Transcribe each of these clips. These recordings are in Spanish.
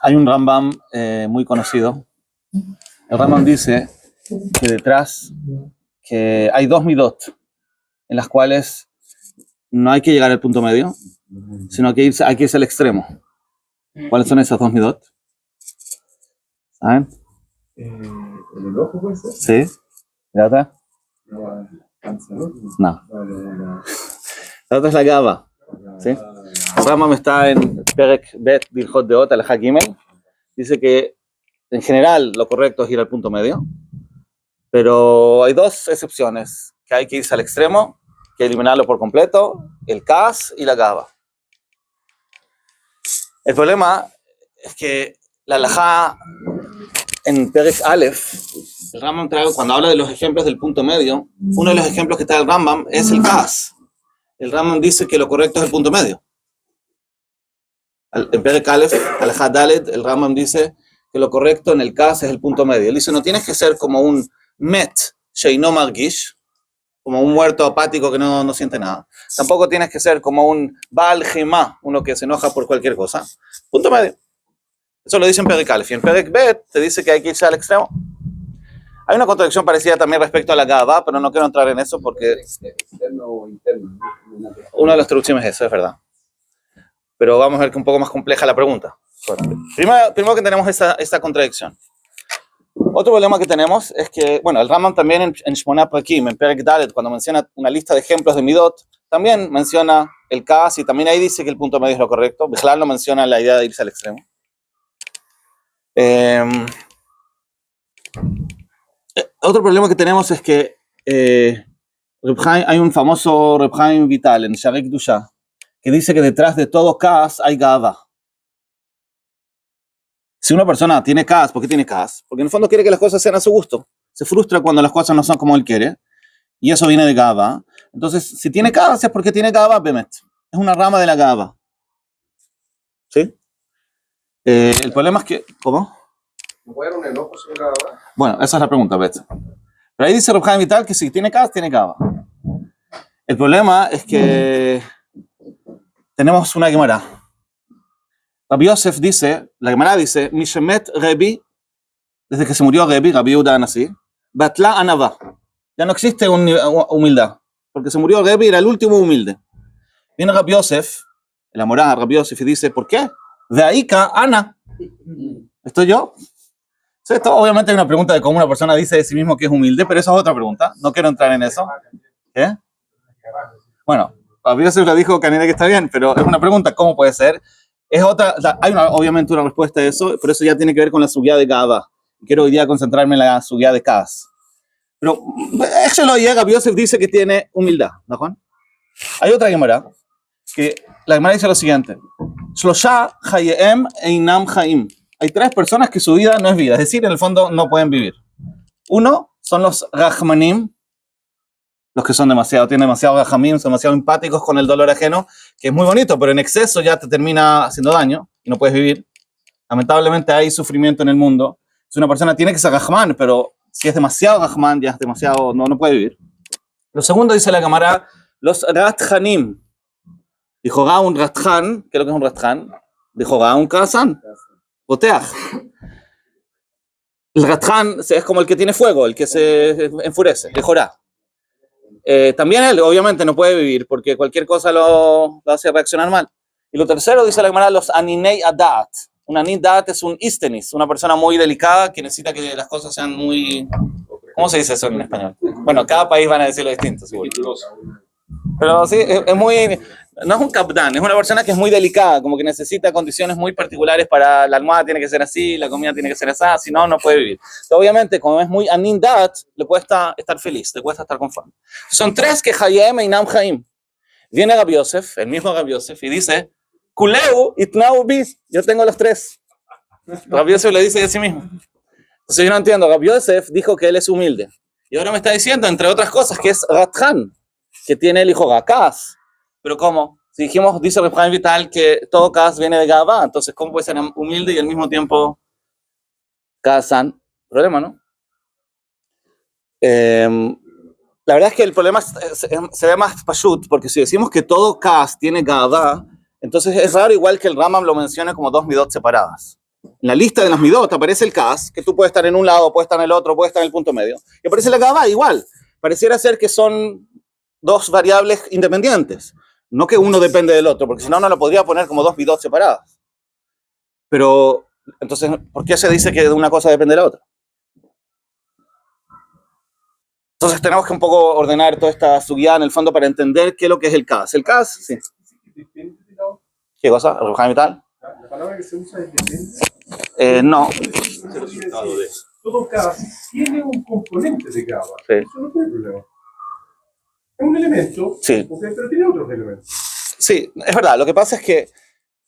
Hay un Rambam muy conocido. El Rambam dice que detrás que hay dos midot en las cuales no hay que llegar al punto medio, sino que hay que irse al extremo. ¿Cuáles son esas dos midot? ¿Saben? ¿El ojo puede ser? Sí. ¿La otra? No. La otra es la gaba. ¿Sí? El Rambam está en Perek Bet Dilhot Deot al Gimel. Dice que en general lo correcto es ir al punto medio, pero hay dos excepciones, que hay que irse al extremo, que eliminarlo por completo, el kas y la gaba. El problema es que la halajá en Perek Aleph, el Rambam trae, cuando habla de los ejemplos del punto medio, uno de los ejemplos que trae el Rambam es el kas. El Rambam dice que lo correcto es el punto medio. En Perek Aleph, halajá Dalet, el Rambam dice que lo correcto en el kas es el punto medio. Él dice, no tienes que ser como un met sheino margish, como un muerto apático que no siente nada. Tampoco tienes que ser como un baal gema, uno que se enoja por cualquier cosa. Punto medio. Eso lo dice en Perek Aleph. Y en Perek Bet te dice que hay que irse al extremo. Hay una contradicción parecida también respecto a la gaba, pero no quiero entrar en eso porque ¿Externo o interno? una de las traducciones es eso, es verdad. Pero vamos a ver que es un poco más compleja la pregunta. Primero que tenemos esta contradicción. Otro problema que tenemos es que, bueno, el Rambam también en Shmona Prakim, en Perek Dalet, cuando menciona una lista de ejemplos de midot, también menciona el kas y también ahí dice que el punto medio es lo correcto. Bijlal no menciona la idea de irse al extremo. Otro problema que tenemos es que hay un famoso Reb Chaim Vital en Sharei Kedusha que dice que detrás de todo kas hay gava. Si una persona tiene kas, ¿por qué tiene kas? Porque en el fondo quiere que las cosas sean a su gusto. Se frustra cuando las cosas no son como él quiere. Y eso viene de gava. Entonces, si tiene kas es porque tiene gava, bemet. Es una rama de la gava. ¿Sí? El problema es que... ¿Cómo? ¿No puede haber un enojo sin gaba? Bueno, esa es la pregunta, Bet. Pero ahí dice Reb Chaim Vital que si tiene kas, tiene gava. El problema es que tenemos una Gemara. Rabbi Yosef dice, la Gemara dice, Mishemet Rebi, desde que se murió Rebi, Rabbi Yehuda Anasi, Batla Anava. Ya no existe humildad, porque se murió Rebi, era el último humilde. Viene Rabbi Yosef, el amorá Rabbi Yosef, y dice, ¿por qué? De ahí ka Ana. ¿Estoy yo? Esto obviamente es una pregunta de cómo una persona dice de sí mismo que es humilde, pero esa es otra pregunta. No quiero entrar en eso. ¿Qué? Bueno, Rabbi Yosef le dijo que está bien, pero es una pregunta, ¿cómo puede ser? Es otra, hay obviamente una respuesta a eso, pero eso ya tiene que ver con la sugía de Gaba. Quiero hoy día concentrarme en la sugía de Kas. Pero eso lo llega, Rabbi Yosef dice que tiene humildad, ¿no, Juan? Hay otra Gemara, que la Gemara dice lo siguiente. Shlosha Chayeem Einam Chaim. Hay tres personas que su vida no es vida, es decir, en el fondo no pueden vivir. Uno son los Rahmanim, los que tienen demasiado rajamim, son demasiado empáticos con el dolor ajeno, que es muy bonito, pero en exceso ya te termina haciendo daño y no puedes vivir. Lamentablemente hay sufrimiento en el mundo. Si una persona tiene que ser rajman, pero si es demasiado rajman, ya es demasiado, no puede vivir. Lo segundo dice la Gemara, los ratjanim. Dijo un ratjan, ¿qué es lo que es un ratjan? Dijo un kazan, boteaj. El ratjan es como el que tiene fuego, el que se enfurece, el jorá. También él obviamente no puede vivir porque cualquier cosa lo hace reaccionar mal. Y lo tercero dice la Gemara, los aninei adat. Un anin adat es un istenis, una persona muy delicada que necesita que las cosas sean muy... ¿Cómo se dice eso en español? Bueno, cada país van a decirlo distinto, seguro. Pero sí, es muy... No es un capdán, es una persona que es muy delicada, como que necesita condiciones muy particulares para la almohada tiene que ser así, la comida tiene que ser así, si no, no puede vivir. Entonces, obviamente, como es muy anindat, le cuesta estar feliz, le cuesta estar conforme. Son tres que Hayem e Inam Chaim. Viene Rabbi Yosef, el mismo Rabbi Yosef, y dice, Kuleu itnau bis, yo tengo los tres. Rabbi Yosef le dice de sí mismo. Entonces yo no entiendo, Rabbi Yosef dijo que él es humilde. Y ahora me está diciendo, entre otras cosas, que es Ratjan, que tiene el hijo Gakas. Pero ¿cómo? Si dijimos, dice Reb Chaim Vital, que todo Kas viene de Gabá, entonces ¿cómo puede ser humilde y al mismo tiempo Kasan? Problema, ¿no? La verdad es que el problema se ve más pashut, porque si decimos que todo Kas tiene Gabá, entonces es raro igual que el Rambam lo mencione como dos midot separadas. en la lista de las midot aparece el kas, que tú puedes estar en un lado, puedes estar en el otro, puedes estar en el punto medio, y aparece la gavá igual. Pareciera ser que son dos variables independientes, no que uno depende del otro, porque si no, no lo podría poner como dos midot separadas. Pero, entonces, ¿por qué se dice que de una cosa depende de la otra? Entonces tenemos que un poco ordenar toda esta subida en el fondo para entender qué es lo que es el kas. El kas, sí. Depende de la otra. ¿Qué cosa? ¿Ruján y tal? La palabra que se usa es depende. No. Es el resultado de eso. Todo gas tiene un componente de GABA. Sí. Eso no tiene problema. Es un elemento, Sí. okay, pero tiene otros elementos. Sí, es verdad. Lo que pasa es que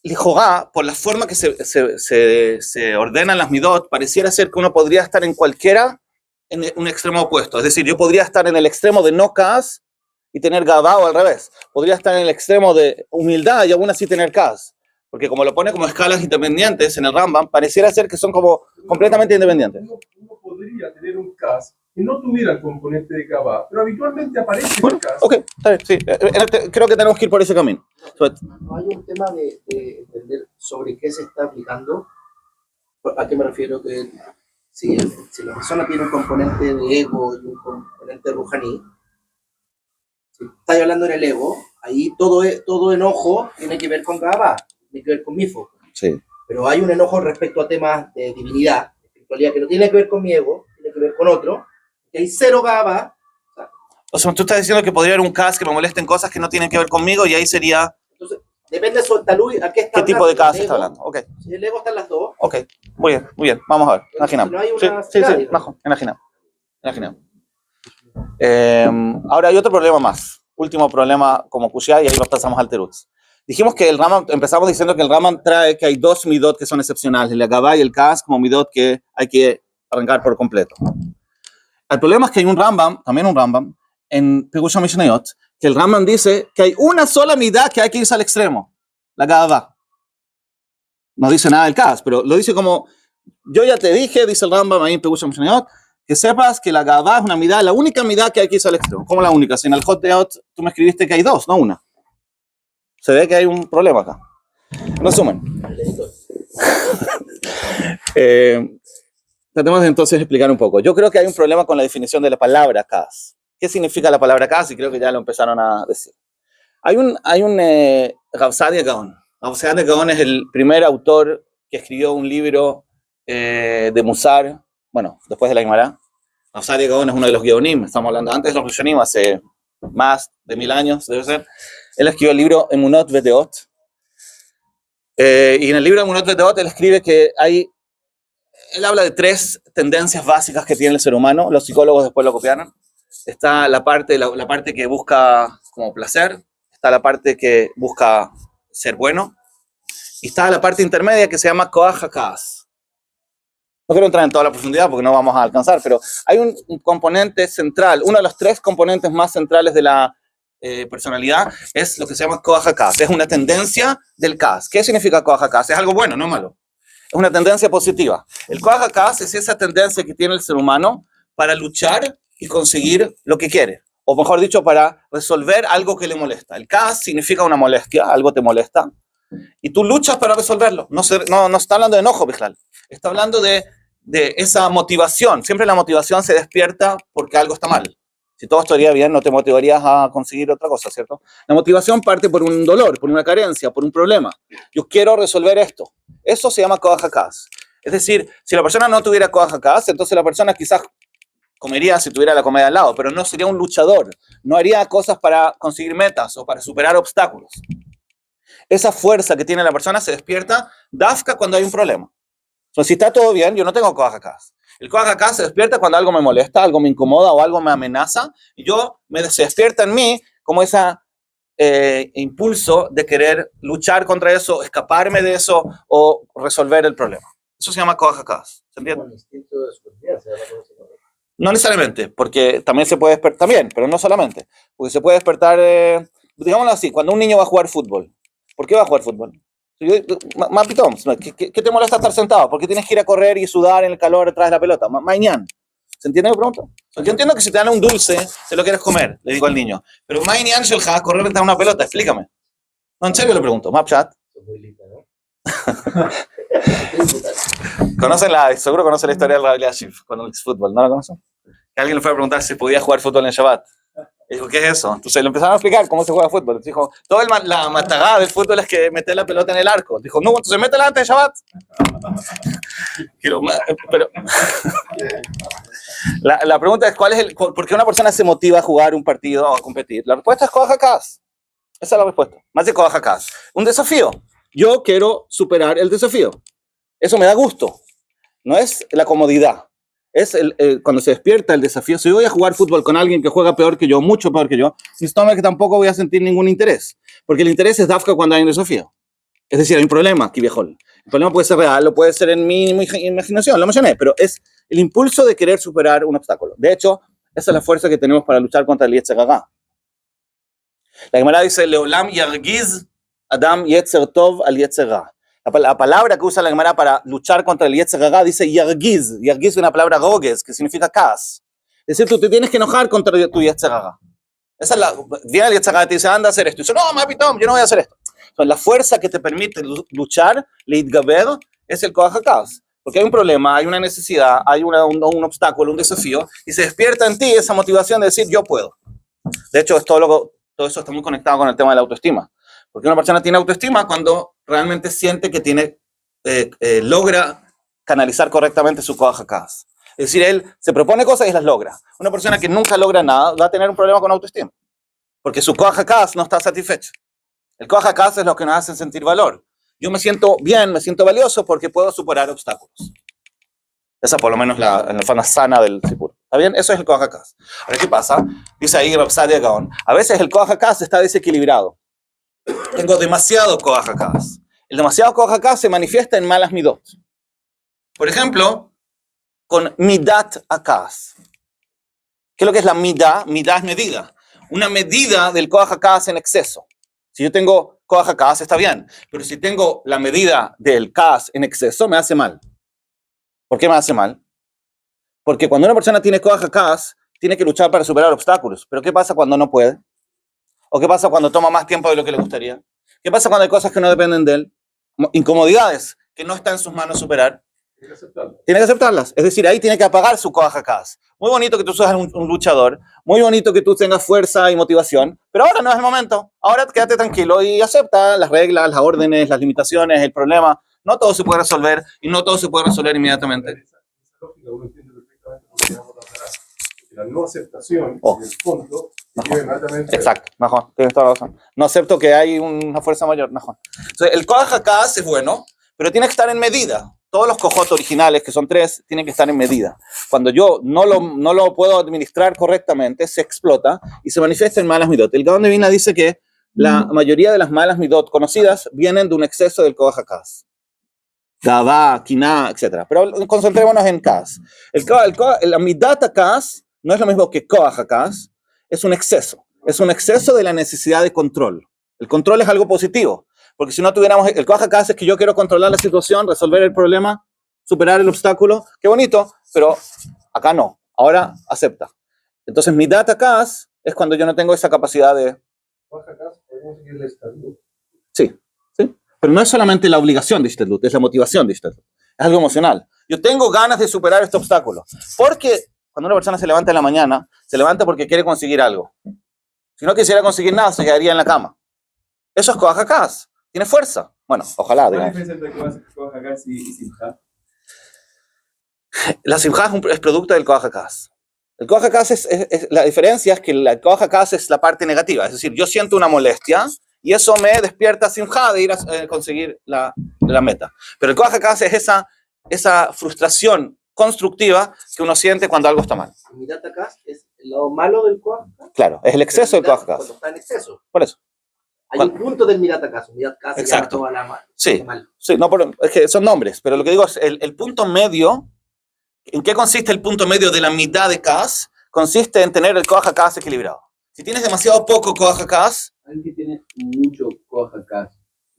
el Jogá, por la forma que se ordenan las midot, pareciera ser que uno podría estar en cualquiera, en un extremo opuesto. Es decir, yo podría estar en el extremo de no kas y tener gabá, o al revés. Podría estar en el extremo de humildad y aún así tener kas. Porque como lo pone como escalas independientes en el Rambam, pareciera ser que son como completamente independientes. Uno podría tener un gas que no tuviera el componente de GABA, pero habitualmente aparece en Bueno, el gas. ok, está bien, sí. Creo que tenemos que ir por ese camino. No hay un tema de entender sobre qué se está aplicando. ¿A qué me refiero? Que si la persona tiene un componente de ego y un componente de rujaní, si estáis hablando en el ego, ahí todo enojo tiene que ver con Gabá, tiene que ver con Mifo. Sí. Pero hay un enojo respecto a temas de divinidad, de espiritualidad, que no tiene que ver con mi ego, tiene que ver con otro, que hay cero Gabá. O sea, tú estás diciendo que podría haber un kas que me molesten cosas que no tienen que ver conmigo y ahí sería... Entonces, depende de su talud, a qué está ¿Qué tipo de hablando. kas El está ego, hablando? Ok, Si el ego está en las dos. ok. Muy bien, vamos a ver. Imaginamos. No hay Sí, una sí, clave. bajo, imaginamos. Ahora hay otro problema más. Último problema como Kushia y ahí pasamos al Terutz. Dijimos que el Rambam, empezamos diciendo que el Rambam trae que hay dos midot que son excepcionales, el Gabá y el Kas, como midot que hay que arrancar por completo. El problema es que hay un Rambam, también un Rambam, en Pirush Mishnayot, que el Rambam dice que hay una sola midá que hay que irse al extremo, la Gabá. No dice nada del Kas, pero lo dice como, yo ya te dije, dice el Rambam ahí en Pirush Mishnayot, que sepas que la Gabá es una midá, la única midá que hay que irse al extremo. ¿Cómo la única? Si en el Hot Deot tú me escribiste que hay dos, no una. Se ve que hay un problema acá. En resumen. Tratemos de entonces explicar un poco. Yo creo que hay un problema con la definición de la palabra kas. ¿Qué significa la palabra kas? Y creo que ya lo empezaron a decir. Hay un Rav Saadia Gaon. Rav Saadia Gaon es el primer autor que escribió un libro de Musar, bueno, después de la Gemara. Rav Saadia Gaon es uno de los Geonim, estamos hablando antes de los Rishonim, hace más de 1000 años, debe ser. Él escribió el libro Emunot Vedeot. Y en el libro Emunot Vedeot él escribe que él habla de tres tendencias básicas que tiene el ser humano. Los psicólogos después lo copiaron. Está la parte que busca como placer, está la parte que busca ser bueno, y está la parte intermedia que se llama Koach HaKaas. No quiero entrar en toda la profundidad porque no vamos a alcanzar, pero hay un componente central, uno de los tres componentes más centrales de la personalidad es lo que se llama Koach HaKaas. Es una tendencia del Kaas. ¿Qué significa Koach HaKaas? Es algo bueno, no malo. Es una tendencia positiva. El Koach HaKaas es esa tendencia que tiene el ser humano para luchar y conseguir lo que quiere. O mejor dicho, para resolver algo que le molesta. El Kaas significa una molestia, algo te molesta, y tú luchas para resolverlo. No está hablando de enojo, Bijal. Está hablando de esa motivación. Siempre la motivación se despierta porque algo está mal. Si todo estaría bien, no te motivarías a conseguir otra cosa, ¿cierto? La motivación parte por un dolor, por una carencia, por un problema. Yo quiero resolver esto. Eso se llama Koach HaKaas. Es decir, si la persona no tuviera Koach HaKaas, entonces la persona quizás comería si tuviera la comida al lado, pero no sería un luchador. No haría cosas para conseguir metas o para superar obstáculos. Esa fuerza que tiene la persona se despierta dafka cuando hay un problema. Entonces, si está todo bien, yo no tengo Koach HaKaas. El Koach HaKaas se despierta cuando algo me molesta, algo me incomoda o algo me amenaza, y se despierta en mí como ese impulso de querer luchar contra eso, escaparme de eso o resolver el problema. Eso se llama Koach HaKaas. ¿Se entiende? Un instinto de supervivencia. No necesariamente, porque también se puede despertar, también, pero no solamente. Porque se puede despertar, digámoslo así, cuando un niño va a jugar fútbol. ¿Por qué va a jugar fútbol? Mapitón, ¿qué te molesta estar sentado? ¿Por qué tienes que ir a correr y sudar en el calor detrás de la pelota? Mañana. ¿Se entiende mi pregunta? Yo entiendo que si te dan un dulce, te lo quieres comer, le digo al niño. Pero mañana, correr detrás de una pelota, explícame. No, en serio le pregunto, Mapchat. Muy linda, ¿no? Seguro conocen la historia del Rabbi Eliashib con el fútbol, ¿no la conocen? Que alguien le fue a preguntar si podía jugar fútbol en Shabbat. Y dijo, ¿qué es eso? Entonces le empezaron a explicar cómo se juega fútbol. Dijo, la matagada del fútbol es que meter la pelota en el arco. Dijo, no, entonces métela antes de Shabbat. Pero la pregunta es, ¿por qué una persona se motiva a jugar un partido o a competir? La respuesta es Koach HaKaas. Esa es la respuesta. Más de Koach HaKaas. Un desafío. Yo quiero superar el desafío. Eso me da gusto. No es la comodidad. Es cuando se despierta el desafío. Si voy a jugar fútbol con alguien que juega peor que yo, mucho peor que yo, mi estómago tampoco voy a sentir ningún interés. Porque el interés es dafka cuando hay un desafío. Es decir, hay un problema aquí, viejón. El problema puede ser real o puede ser en mi imaginación, lo mencioné, pero es el impulso de querer superar un obstáculo. De hecho, esa es la fuerza que tenemos para luchar contra el Yetzer Hara. La Gemara dice, Leolam yargiz Adam Yetzer Tov al Yetzer Hara. La palabra que usa la Gemara para luchar contra el Yetzer Hara dice yargiz. Yargiz es una palabra rogues, que significa kaas. Es decir, tú te tienes que enojar contra tu Yetzer Hara. Viene el Yetzer Hara y te dice, anda a hacer esto. Y dice, no, mapitom, yo no voy a hacer esto. Entonces, la fuerza que te permite luchar, leitgaber, es el Koach HaKaas. Porque hay un problema, hay una necesidad, hay un obstáculo, un desafío, y se despierta en ti esa motivación de decir, yo puedo. De hecho, todo eso está muy conectado con el tema de la autoestima. Porque una persona tiene autoestima cuando realmente siente que logra canalizar correctamente su Koach HaKaas. Es decir, él se propone cosas y las logra. Una persona que nunca logra nada va a tener un problema con autoestima. Porque su Koach HaKaas no está satisfecho. El Koach HaKaas es lo que nos hace sentir valor. Yo me siento bien, me siento valioso porque puedo superar obstáculos. Esa por lo menos en la forma sana del Sipur. ¿Está bien? Eso es el Koach HaKaas. Ahora, ¿qué pasa? Dice ahí Rav Sadia Gaon. A veces el Koach HaKaas está desequilibrado. Tengo demasiado Koach HaKaas. El demasiado Koach HaKaas se manifiesta en malas midot. Por ejemplo, con midat HaKaas. ¿Qué es lo que es la midá? Midá es medida. Una medida del Koach HaKaas en exceso. Si yo tengo Koach HaKaas está bien, pero si tengo la medida del Kaas en exceso, me hace mal. ¿Por qué me hace mal? Porque cuando una persona tiene Koach HaKaas, tiene que luchar para superar obstáculos. Pero ¿qué pasa cuando no puede? ¿O qué pasa cuando toma más tiempo de lo que le gustaría? ¿Qué pasa cuando hay cosas que no dependen de él? Incomodidades que no está en sus manos superar. Tiene que aceptarlas. Es decir, ahí tiene que apagar su Koach HaKaas. Muy bonito que tú seas un luchador, muy bonito que tú tengas fuerza y motivación, pero ahora no es el momento. Ahora quédate tranquilo y acepta las reglas, las órdenes, las limitaciones, el problema. No todo se puede resolver y no todo se puede resolver inmediatamente. Esa lógica uno entiende perfectamente porque la no aceptación, en el fondo, lleva inmediatamente. Exacto, mejor, tienes toda la razón. No acepto que hay una fuerza mayor, mejor. Entonces, el Koach HaKaas es bueno, pero tiene que estar en medida. Todos los kohot originales, que son 3, tienen que estar en medida. Cuando yo no lo puedo administrar correctamente, se explota y se manifiesta en malas midot. El Gaon de Vilna dice que la mayoría de las malas midot conocidas vienen de un exceso del Koach HaKaas. Gavá, Kiná, etc. Pero concentrémonos en Kaas. La midat HaKaas no es lo mismo que Koach HaKaas, es un exceso. Es un exceso de la necesidad de control. El control es algo positivo. Porque si no tuviéramos, el Koach HaKaas es que yo quiero controlar la situación, resolver el problema, superar el obstáculo. Qué bonito, pero acá no. Ahora acepta. Entonces, midat HaKaas es cuando yo no tengo esa capacidad de... Sí, sí. Pero no es solamente la obligación de Ishtadlut, es la motivación de Ishtadlut. Es algo emocional. Yo tengo ganas de superar este obstáculo. Porque cuando una persona se levanta en la mañana, se levanta porque quiere conseguir algo. Si no quisiera conseguir nada, se quedaría en la cama. Eso es Koach HaKaas. Tiene fuerza. Bueno, ojalá, digamos. ¿Cuál es la diferencia entre Koach HaKaas y Simcha? La Simcha es producto del Koach HaKaas. El Koach HaKaas la diferencia es que el Koach HaKaas es la parte negativa. Es decir, yo siento una molestia y eso me despierta Simcha de ir a conseguir la meta. Pero el Koach HaKaas es esa frustración constructiva que uno siente cuando algo está mal. El midat HaKaas es el lado malo del Koach HaKaas. Claro, es el exceso del Koach HaKaas. Cuando está en exceso. Por eso. Hay un punto del midat HaKaas. Midat HaKaas se llama Exacto. toda la mal. Sí, sí, no, es que son nombres, pero lo que digo es el punto medio. ¿En qué consiste el punto medio de la mitad de Kaas? Consiste en tener el Koach HaKaas equilibrado. Si tienes demasiado poco Koach HaKaas, Alguien que tiene mucho Koach HaKaas,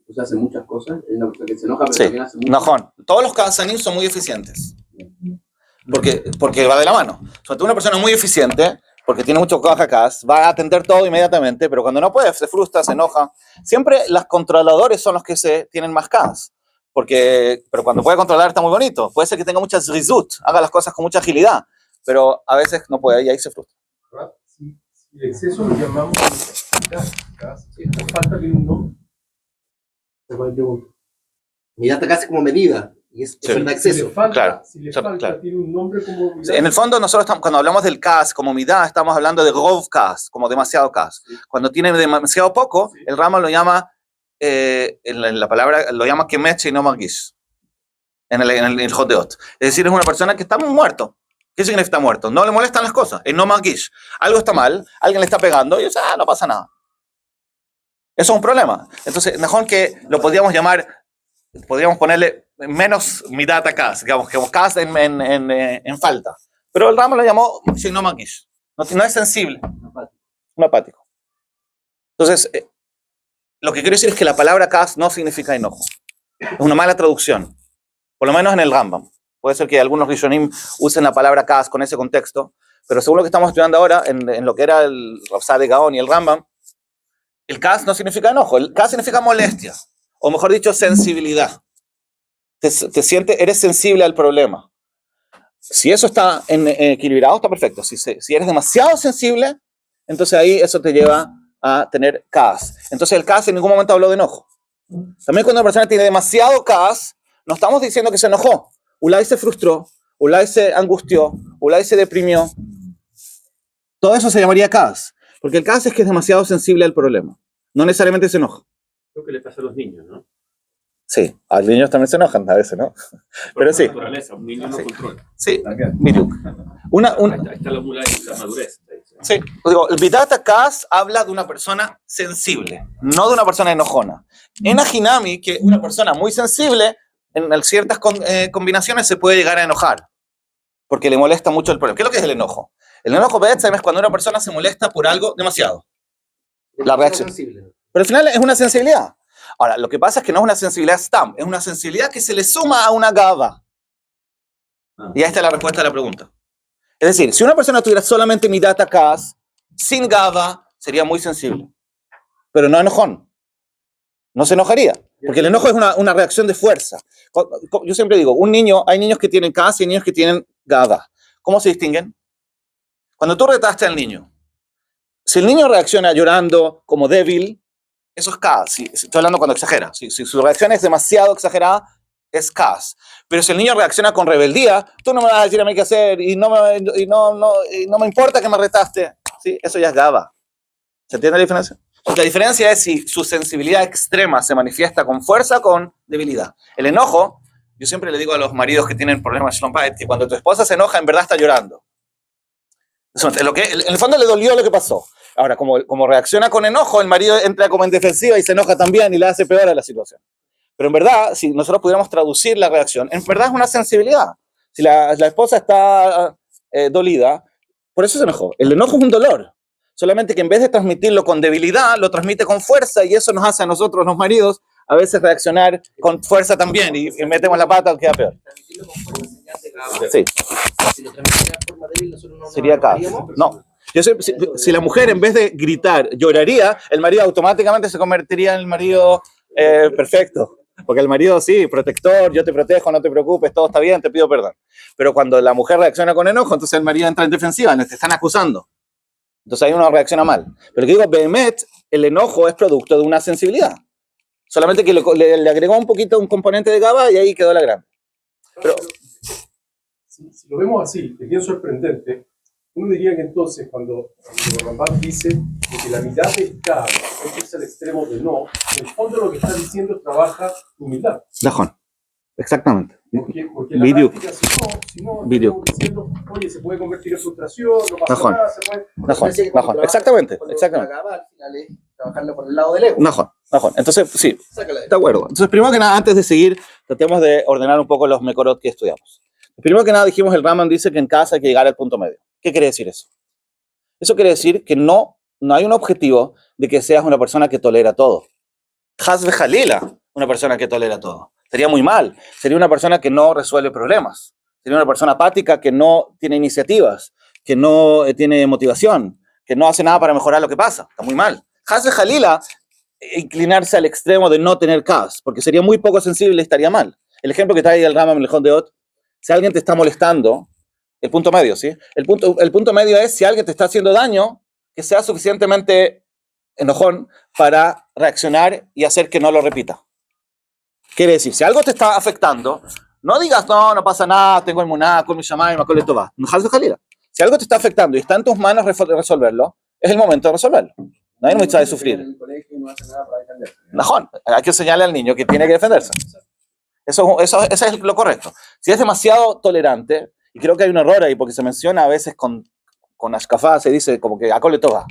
o sea, hace muchas cosas, es una persona que se enoja, pero sí, también hace mucho. Najón. Todos los Kaasanim son muy eficientes. Porque va de la mano. Sobre todo una persona muy eficiente, porque tiene mucho Koach HaKaas, va a atender todo inmediatamente, pero cuando no puede, se frustra, se enoja. Siempre los controladores son los que tienen más Kaas. pero cuando puede controlar está muy bonito. Puede ser que tenga mucha zrizut, haga las cosas con mucha agilidad, pero a veces no puede y ahí se frustra. ¿verdad? Si el exceso lo llamamos si esta falta tiene un nombre, se puede preguntar. Mirada casi como medida, y es Sí. verdad Si exceso. le falta, Claro. si le Claro. falta tiene un nombre como mirada. En el fondo, nosotros cuando hablamos del kas como midá, estamos hablando de rov kas, como demasiado kas. Cuando tiene demasiado poco, el Rama lo llama, en la palabra, lo llama kemet y no margish, en el Jodeot. Es decir, es una persona que está muerto. ¿Qué significa está muerto? No le molestan las cosas, es no margish. Algo está mal, alguien le está pegando y dice, no pasa nada. Eso es un problema. Entonces, mejor que lo podríamos llamar, podríamos ponerle menos midata kas, digamos, como kas en falta. Pero el Rama lo llamó no margish. No es sensible, no apático. Entonces, lo que quiero decir es que la palabra kas no significa enojo. Es una mala traducción, por lo menos en el Rambam. Puede ser que algunos Rishonim usen la palabra kas con ese contexto, pero según lo que estamos estudiando ahora, en lo que era el Rapsá de Gaón y el Rambam, el kas no significa enojo, el kas significa molestia, o mejor dicho, sensibilidad. Eres sensible al problema. Si eso está equilibrado, está perfecto. Si eres demasiado sensible, entonces ahí eso te lleva a tener kas. Entonces el kas en ningún momento habló de enojo. También cuando una persona tiene demasiado kas, no estamos diciendo que se enojó. Ulay se frustró, Ulay se angustió, Ulay se deprimió. Todo eso se llamaría kas. Porque el kas es que es demasiado sensible al problema. No necesariamente se enoja. Lo que le pasa a los niños, ¿no? Sí, a los niños también se enojan a veces, ¿no? Pero sí. Naturaleza, un niño no controla. Sí, También. Biduk. Ahí está la mula de la madurez. Sí, digo, el Vidata Kas habla de una persona sensible, no de una persona enojona. En Ajinami, que una persona muy sensible, en ciertas combinaciones se puede llegar a enojar, porque le molesta mucho el problema. ¿Qué es lo que es el enojo? El enojo es cuando una persona se molesta por algo demasiado. La reacción. Sensible. Pero al final es una sensibilidad. Ahora, lo que pasa es que no es una sensibilidad stam, es una sensibilidad que se le suma a una gava. Y esta es la respuesta a la pregunta. Es decir, si una persona tuviera solamente midata kas, sin gava, sería muy sensible. Pero no enojón. No se enojaría. Porque el enojo es una reacción de fuerza. Yo siempre digo, hay niños que tienen kas y hay niños que tienen gava. ¿Cómo se distinguen? Cuando tú retaste al niño, si el niño reacciona llorando como débil, eso es kas. Estoy hablando cuando exagera. Si su reacción es demasiado exagerada, es kas. Pero si el niño reacciona con rebeldía, tú no me vas a decir a mí qué hacer y no me importa que me retaste. ¿Sí? Eso ya es gava. ¿Se entiende la diferencia? La diferencia es si su sensibilidad extrema se manifiesta con fuerza o con debilidad. El enojo, yo siempre le digo a los maridos que tienen problemas de Shalom Bayit, que cuando tu esposa se enoja, en verdad está llorando. En el fondo le dolió lo que pasó. Ahora, como reacciona con enojo, el marido entra como en defensiva y se enoja también y le hace peor a la situación. Pero en verdad, si nosotros pudiéramos traducir la reacción, en verdad es una sensibilidad. Si la esposa está dolida, por eso se enojó. El enojo es un dolor. Solamente que en vez de transmitirlo con debilidad, lo transmite con fuerza y eso nos hace a nosotros, los maridos, a veces reaccionar con fuerza también y metemos la pata, queda peor. Transmitirlo con fuerza, señal de gava. Sí, Si lo transmitiera de forma débil, nosotros no sería nos cas. enojaríamos. No. Si la mujer en vez de gritar lloraría, el marido automáticamente se convertiría en el marido perfecto. Porque el marido sí, protector, yo te protejo, no te preocupes, todo está bien, te pido perdón. Pero cuando la mujer reacciona con enojo, entonces el marido entra en defensiva, te están acusando. Entonces ahí uno reacciona mal. Pero que digo, Behemet, el enojo es producto de una sensibilidad. Solamente que le agregó un poquito un componente de GABA y ahí quedó la gran. Pero, si lo vemos así, es bien sorprendente, uno diría que entonces cuando Rambam dice que la mitad de cada es el extremo de no, en el fondo lo que está diciendo es trabaja humildad. Dajón. Exactamente. Porque la Video. práctica, si no Video. estamos diciendo, oye, se puede convertir en frustración, no pasa Dajón. nada, se puede... Dajón. Exactamente. Exactamente. La gava, al final es trabajarlo por el lado del ego. Dajón. Entonces, sí, Sácala de de acuerdo. Entonces, primero que nada, antes de seguir, tratemos de ordenar un poco los mekorot que estudiamos. Primero que nada, dijimos, el Rambam dice que en casa hay que llegar al punto medio. ¿Qué quiere decir eso? Eso quiere decir que no hay un objetivo de que seas una persona que tolera todo. Haz de Jalila, una persona que tolera todo. Sería muy mal. Sería una persona que no resuelve problemas. Sería una persona apática que no tiene iniciativas, que no tiene motivación, que no hace nada para mejorar lo que pasa. Está muy mal. Haz de Jalila inclinarse al extremo de no tener cas, porque sería muy poco sensible y estaría mal. El ejemplo que trae el Rambam en el Lejón de Ot, si alguien te está molestando, el punto medio, ¿sí? El punto medio es si alguien te está haciendo daño, que sea suficientemente enojón para reaccionar y hacer que no lo repita. Quiere decir, si algo te está afectando, no digas, no pasa nada, tengo inmunidad, con mi llamada y me acuerdo esto va. Si algo te está afectando y está en tus manos resolverlo, es el momento de resolverlo. Nadie no está de sufrir. En el colegio no hace nada para defenderse. Najón, hay que enseñarle al niño que tiene que defenderse. Eso es lo correcto. Si es demasiado tolerante, y creo que hay un error ahí, porque se menciona a veces con Ashkafá, se dice como que Akol Tová.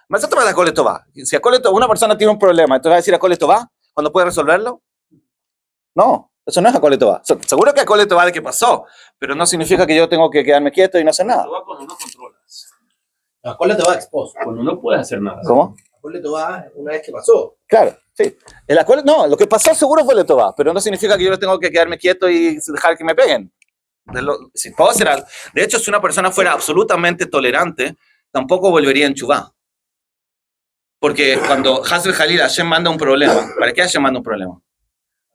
Me hace tomar Akol Tová. Si una persona tiene un problema, entonces va a decir Akol Tová cuando puede resolverlo. No, eso no es Akol Tová. Seguro que Akol Tová de que pasó, pero no significa que yo tengo que quedarme quieto y no hacer nada. Cuando no controlas. Akol Tová expuesto. Cuando no puedes hacer nada. ¿Cómo? Akol Tová una vez que pasó. Claro, sí. No, lo que pasó seguro fue Letová, pero no significa que yo tengo que quedarme quieto y dejar que me peguen. Si puedo hacer algo. De hecho, si una persona fuera absolutamente tolerante, tampoco volvería en chubá. Porque cuando Hasel Jalil Hashem manda un problema, ¿para qué Hashem manda un problema?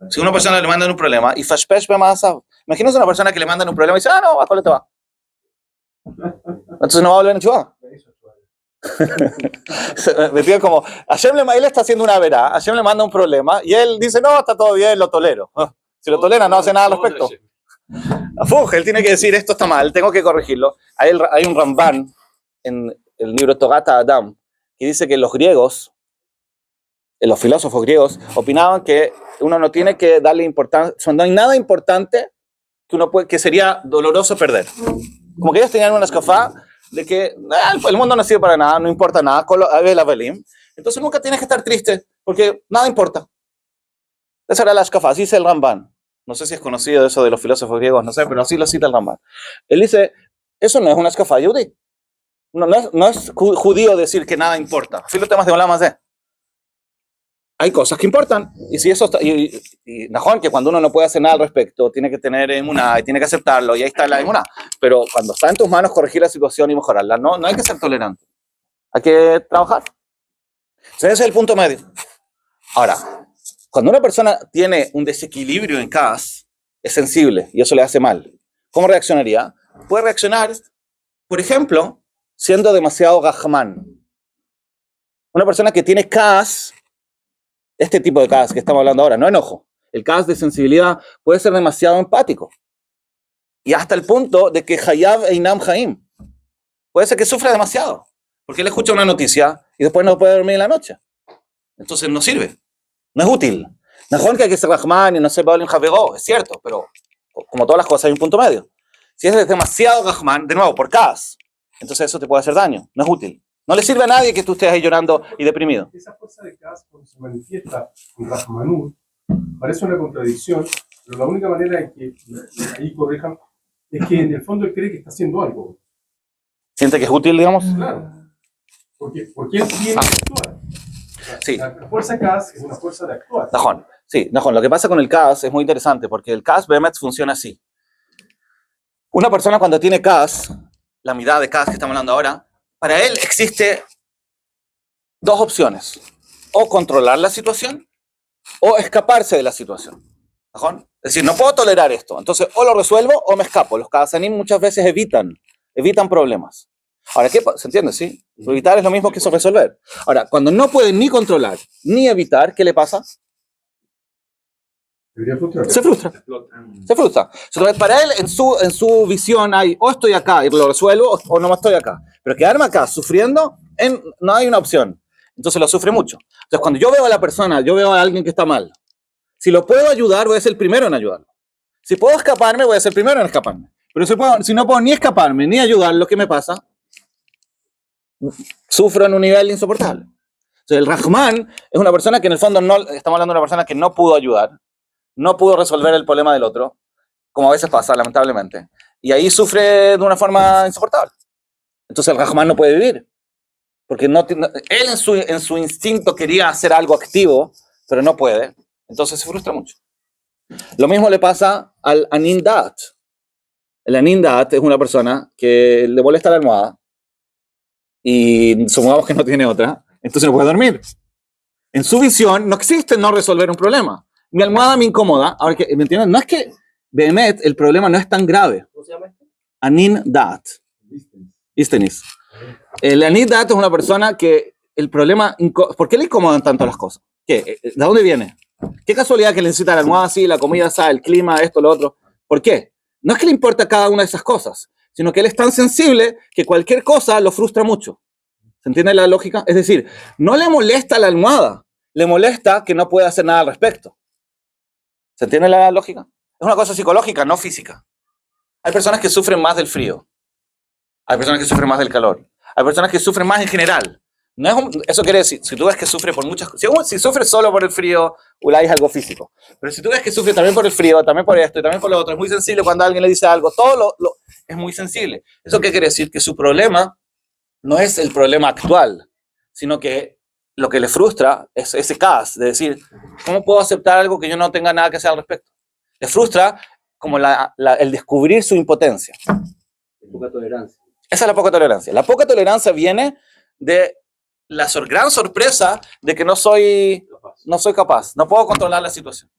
Si una persona le manda un problema y Fashpesh Bemaasav, imagínense una persona que le mandan un problema y dice, no, va con Letová. Entonces no va a volver en chubá. Me pide como, él está haciendo una verá, Hashem le manda un problema y él dice, no, está todo bien, lo tolero. Si lo tolera, no hace nada al respecto. Afuj, él tiene que decir, esto está mal, tengo que corregirlo. Hay un Ramban en el libro Togata Adam que dice que los griegos, los filósofos griegos, opinaban que uno no tiene que darle importancia, no hay nada importante que sería doloroso perder. Como que ellos tenían una escafá de que el mundo no sirve para nada, no importa nada, entonces nunca tienes que estar triste, porque nada importa. Esa era la escafá, así dice el Ramban. No sé si es conocido eso de los filósofos griegos, no sé, pero así lo cita el Ramban. Él dice, eso no es una escafá yudí. No es judío decir que nada importa. Así los temas de Olam Hazé. Hay cosas que importan, y si eso está, y Najón, que cuando uno no puede hacer nada al respecto, tiene que tener emuná y tiene que aceptarlo, y ahí está la emuná. Pero cuando está en tus manos corregir la situación y mejorarla, no hay que ser tolerante. Hay que trabajar. Entonces ese es el punto medio. Ahora, cuando una persona tiene un desequilibrio en CAS, es sensible y eso le hace mal. ¿Cómo reaccionaría? Puede reaccionar, por ejemplo, siendo demasiado gajmán. Una persona que tiene CAS, este tipo de CAS que estamos hablando ahora, no enojo. El CAS de sensibilidad puede ser demasiado empático. Y hasta el punto de que Hayab Einam Haim. Puede ser que sufra demasiado. Porque él escucha una noticia y después no puede dormir en la noche. Entonces no sirve. No es útil. Mejor que hay que ser Rahman y no ser Baal Javegó, es cierto, pero como todas las cosas hay un punto medio. Si es demasiado Rahman, de nuevo, por CAS, entonces eso te puede hacer daño. No es útil. No le sirve a nadie que tú estés ahí llorando y deprimido. Esa fuerza de Kaas, cuando se manifiesta en Rahmanut, parece una contradicción, pero la única manera en que ahí corrijan es que en el fondo él cree que está haciendo algo. ¿Siente que es útil, digamos? Claro. Porque él tiene que actuar. Sí. La fuerza Kaas es una fuerza de actuar. Najón. Sí, Najón. Lo que pasa con el CAS es muy interesante porque el CAS Bemet funciona así. Una persona cuando tiene CAS, la mitad de CAS que estamos hablando ahora, para él existe dos opciones. O controlar la situación o escaparse de la situación. ¿Najón? Es decir, no puedo tolerar esto. Entonces, o lo resuelvo o me escapo. Los Kaasanim muchas veces evitan problemas. Ahora, ¿se entiende? ¿Sí? Evitar es lo mismo que resolver. Ahora, cuando no pueden ni controlar ni evitar, ¿qué le pasa? Debería frustrar. Se frustra. Se frustra. Entonces, para él, en su visión, hay o estoy acá y lo resuelvo o no estoy acá. Pero quedarme acá sufriendo, no hay una opción. Entonces lo sufre mucho. Entonces, cuando yo veo a la persona, yo veo a alguien que está mal. Si lo puedo ayudar, voy a ser el primero en ayudarlo. Si puedo escaparme, voy a ser el primero en escaparme. Pero si no puedo ni escaparme ni ayudarlo, ¿qué me pasa? Sufro en un nivel insoportable. Entonces, el Rahman es una persona que en el fondo no, estamos hablando de una persona que no pudo ayudar, no pudo resolver el problema del otro, como a veces pasa, lamentablemente. Y ahí sufre de una forma insoportable. Entonces el Rahman no puede vivir. Porque él en su instinto quería hacer algo activo, pero no puede. Entonces se frustra mucho. Lo mismo le pasa al Anin Da'at. El Anin Da'at es una persona que le molesta la almohada y supongamos que no tiene otra, entonces no puede dormir. En su visión, no existe no resolver un problema. Mi almohada me incomoda. Ahora, ¿me entienden? No es que, Behemet, el problema no es tan grave. ¿Cómo se llama este? Anin Da'at. Istenis. El Anin Da'at es una persona que el problema... ¿Por qué le incomodan tanto las cosas? ¿Qué? ¿De dónde viene? ¿Qué casualidad que le necesita la almohada así, la comida así, el clima, esto, lo otro? ¿Por qué? No es que le importa cada una de esas cosas, sino que él es tan sensible que cualquier cosa lo frustra mucho. ¿Se entiende la lógica? Es decir, no le molesta la almohada, le molesta que no puede hacer nada al respecto. ¿Se entiende la lógica? Es una cosa psicológica, no física. Hay personas que sufren más del frío. Hay personas que sufren más del calor. Hay personas que sufren más en general. No es eso quiere decir, si tú ves que sufre por muchas cosas, si sufre solo por el frío, es algo físico. Pero si tú ves que sufre también por el frío, también por esto y también por lo otro, es muy sensible cuando alguien le dice algo, es muy sensible. ¿Eso qué quiere decir? Que su problema no es el problema actual, sino que lo que le frustra es ese caos de decir, ¿cómo puedo aceptar algo que yo no tenga nada que hacer al respecto? Le frustra como el descubrir su impotencia. Poca tolerancia. Esa es la poca tolerancia. La poca tolerancia viene de la gran sorpresa de que no soy capaz, no puedo controlar la situación.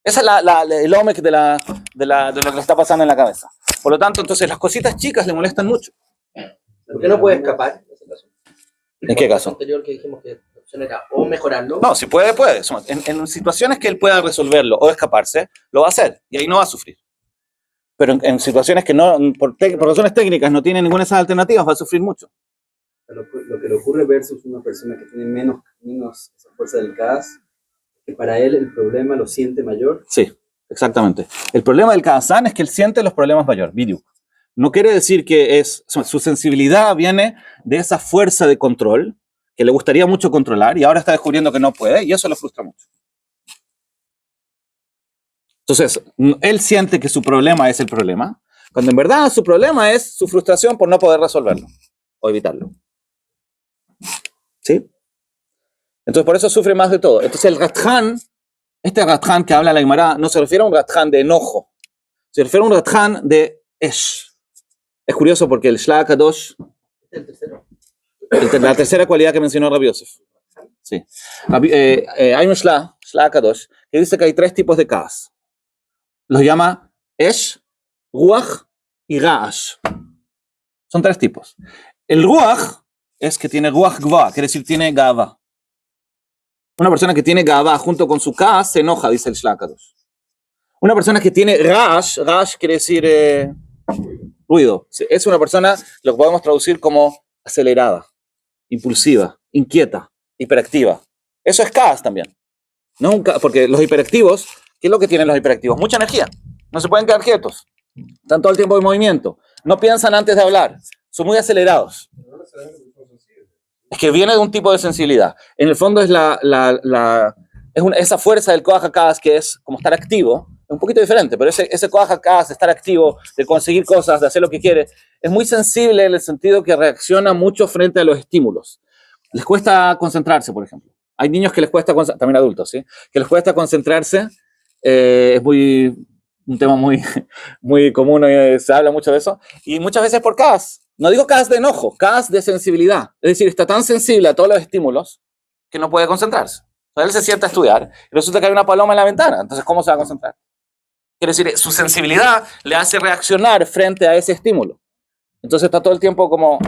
Esa es el OMEC de lo que le está pasando en la cabeza. Por lo tanto, entonces las cositas chicas le molestan mucho. ¿Por qué no puede escapar en ese caso? ¿En qué caso? Anterior que dijimos que la opción era o mejorarlo. No, si puede. En situaciones que él pueda resolverlo o escaparse, lo va a hacer y ahí no va a sufrir. Pero en situaciones que no, por razones técnicas no tiene ninguna de esas alternativas, va a sufrir mucho. Lo que le ocurre versus una persona que tiene menos esa fuerza del caos, que para él el problema lo siente mayor. Sí, exactamente. El problema del Kazán es que él siente los problemas mayor, Bidyuk. No quiere decir que su sensibilidad viene de esa fuerza de control que le gustaría mucho controlar y ahora está descubriendo que no puede y eso lo frustra mucho. Entonces, él siente que su problema es el problema, cuando en verdad su problema es su frustración por no poder resolverlo o evitarlo. ¿Sí? Entonces, por eso sufre más de todo. Entonces, el Ratjan, este Ratjan que habla la Gemara, no se refiere a un Ratjan de enojo, se refiere a un Ratjan de Esh. Es curioso porque el Shla Kadosh, El tercero. la tercera cualidad que mencionó Rabbi Yosef. Sí. Hay un Shla Kadosh, que dice que hay tres tipos de Kaas. Los llama Esh, Ruach y Ra'ash. Son tres tipos. El Ruach es que tiene Ruach Gva, quiere decir tiene Gava. Una persona que tiene Gava junto con su Kaas se enoja, dice el Shla Kadosh. Una persona que tiene Ra'ash quiere decir ruido. Es una persona, lo que podemos traducir como acelerada, impulsiva, inquieta, hiperactiva. Eso es Kaas también. No porque los hiperactivos, ¿qué es lo que tienen los hiperactivos? Mucha energía. No se pueden quedar quietos. Están todo el tiempo en movimiento. No piensan antes de hablar. Son muy acelerados. Es que viene de un tipo de sensibilidad. En el fondo es esa fuerza del Koach HaKaas que es como estar activo. Es un poquito diferente, pero ese Koach HaKaas de estar activo, de conseguir cosas, de hacer lo que quiere, es muy sensible en el sentido que reacciona mucho frente a los estímulos. Les cuesta concentrarse, por ejemplo. Hay niños que les cuesta, también adultos, ¿sí? Que les cuesta concentrarse. Es un tema muy, muy común, se habla mucho de eso. Y muchas veces por Kaas. No digo Kaas de enojo, Kaas de sensibilidad. Es decir, está tan sensible a todos los estímulos que no puede concentrarse. O sea, él se sienta a estudiar y resulta que hay una paloma en la ventana. Entonces, ¿cómo se va a concentrar? Quiere decir, su sensibilidad le hace reaccionar frente a ese estímulo. Entonces está todo el tiempo como...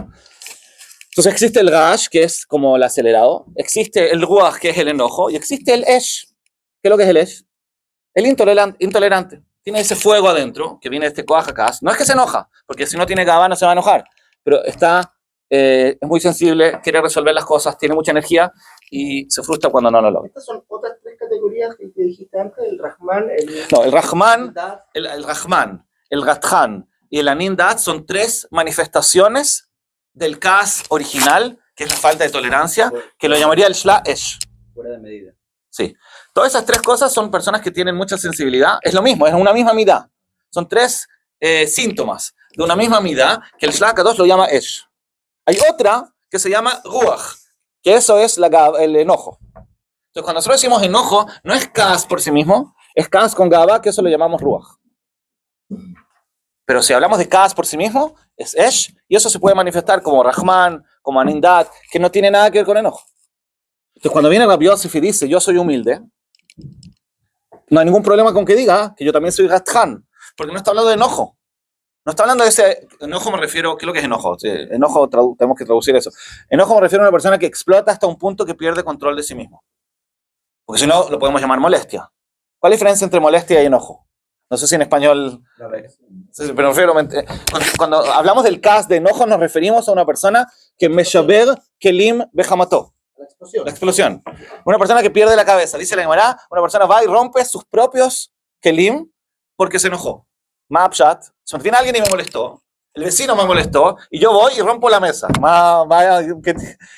Entonces existe el Ra'ash, que es como el acelerado. Existe el Ruach, que es el enojo. Y existe el Esh. ¿Qué es lo que es el Esh? El intolerante. Tiene ese fuego adentro, que viene de este Koach HaKaas. No es que se enoja, porque si no tiene Gavá no se va a enojar. Pero es muy sensible, quiere resolver las cosas, tiene mucha energía y se frustra cuando no lo logra. Estas son otras tres categorías que dijiste antes, el Rahman, el Rahman, el Rahman, el Ratjan y el Anindat son tres manifestaciones del Kaas original, que es la falta de tolerancia, que lo llamaría el Shla Esh. Fuera de medida. Sí. Todas esas tres cosas son personas que tienen mucha sensibilidad. Es lo mismo, es una misma midá. Son tres síntomas de una misma midá que el Shla Kadosh lo llama Esh. Hay otra que se llama Ruach, que eso es el enojo. Entonces, cuando nosotros decimos enojo, no es Kaas por sí mismo, es Kaas con Gavá, que eso lo llamamos Ruach. Pero si hablamos de Kaas por sí mismo, es Esh, y eso se puede manifestar como Rahman, como Anindat, que no tiene nada que ver con enojo. Entonces, cuando viene Rabbi Yosef y dice, yo soy humilde, no hay ningún problema con que diga que yo también soy Gatjan, porque no está hablando de enojo. No está hablando de ese enojo, me refiero, ¿qué es lo que es enojo? Sí, enojo, tenemos que traducir eso. Enojo me refiero a una persona que explota hasta un punto que pierde control de sí mismo. Porque si no, lo podemos llamar molestia. ¿Cuál es la diferencia entre molestia y enojo? No sé si en español... Pero me refiero, cuando hablamos del cas de enojo, nos referimos a una persona que meshaber kelim bejamató. La explosión. Una persona que pierde la cabeza. Dice la Gemara, una persona va y rompe sus propios kelim porque se enojó. Mapshat, si me tiene alguien y me molestó, el vecino me molestó, y yo voy y rompo la mesa.